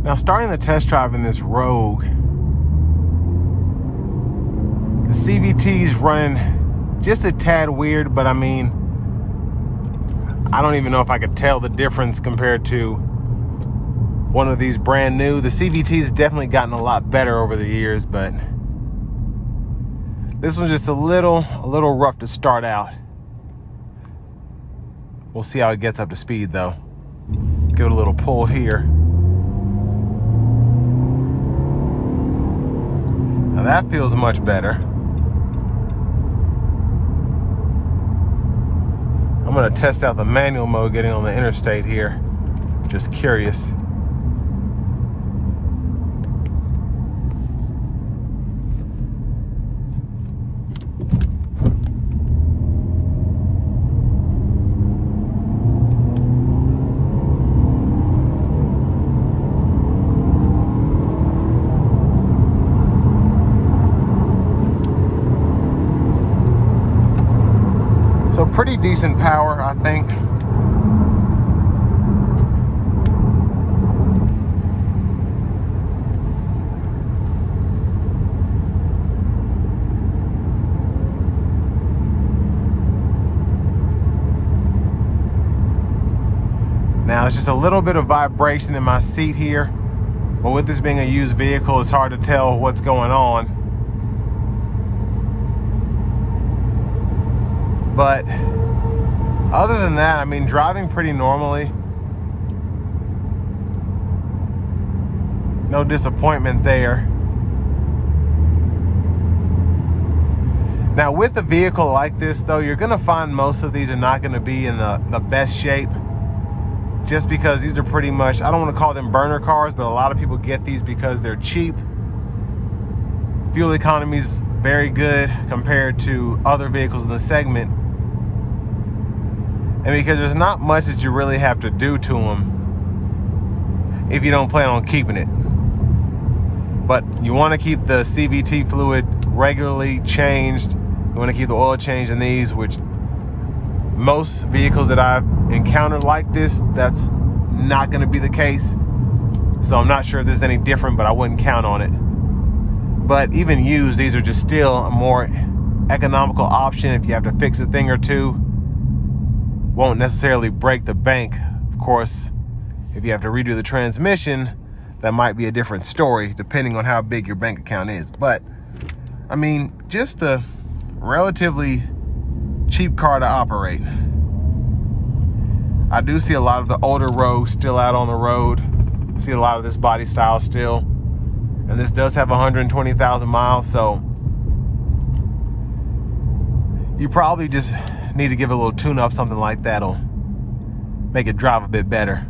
Now, starting the test drive in this Rogue, the CVT's running just a tad weird, but I mean, I don't even know if I could tell the difference compared to one of these brand new. The CVT's definitely gotten a lot better over the years, but this one's just a little rough to start out. We'll see how it gets up to speed though. Give it a little pull here. Now that feels much better. I'm gonna test out the manual mode getting on the interstate here. Just curious. So pretty decent power, I think. Now it's just a little bit of vibration in my seat here, but with this being a used vehicle, it's hard to tell what's going on. But other than that, I mean, driving pretty normally. No disappointment there. Now with a vehicle like this though, you're gonna find most of these are not gonna be in the best shape, just because these are pretty much, I don't want to call them burner cars, but a lot of people get these because they're cheap. Fuel economy is very good compared to other vehicles in the segment. And because there's not much that you really have to do to them if you don't plan on keeping it. But you want to keep the CVT fluid regularly changed. You want to keep the oil changed in these, which most vehicles that I've encountered like this, that's not going to be the case. So I'm not sure if this is any different, but I wouldn't count on it. But even used, these are just still a more economical option if you have to fix a thing or two. Won't necessarily break the bank. Of course, if you have to redo the transmission, that might be a different story depending on how big your bank account is. But I mean, just a relatively cheap car to operate. I do see a lot of the older Rogues still out on the road. See a lot of this body style still. And this does have 120,000 miles, so you probably just need to give it a little tune-up, something like that'll make it drive a bit better.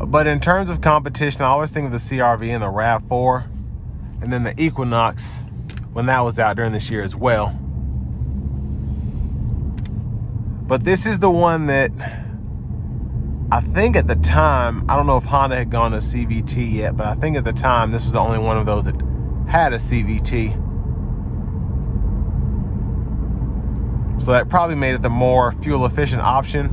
But in terms of competition, I always think of the CR-V and the RAV4, and then the Equinox when that was out during this year as well. But this is the one that I think at the time, I don't know if Honda had gone to CVT yet, but I think at the time this was the only one of those that had a CVT. So that probably made it the more fuel efficient option.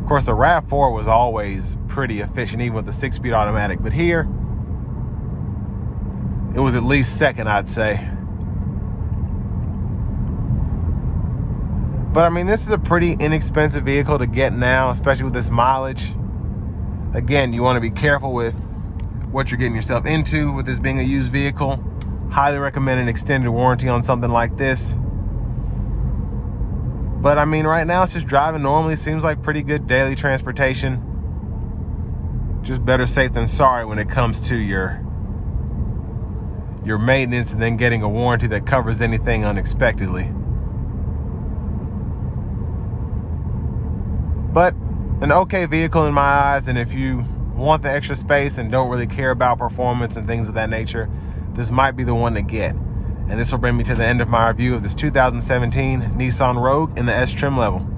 Of course, the RAV4 was always pretty efficient, even with the 6-speed automatic, but here it was at least second, I'd say. But I mean, this is a pretty inexpensive vehicle to get now, especially with this mileage. Again, you want to be careful with what you're getting yourself into with this being a used vehicle. Highly recommend an extended warranty on something like this. But I mean, right now it's just driving normally. Seems like pretty good daily transportation. Just better safe than sorry when it comes to your maintenance and then getting a warranty that covers anything unexpectedly. But an okay vehicle in my eyes, and if you want the extra space and don't really care about performance and things of that nature, this might be the one to get. And this will bring me to the end of my review of this 2017 Nissan Rogue in the S trim level.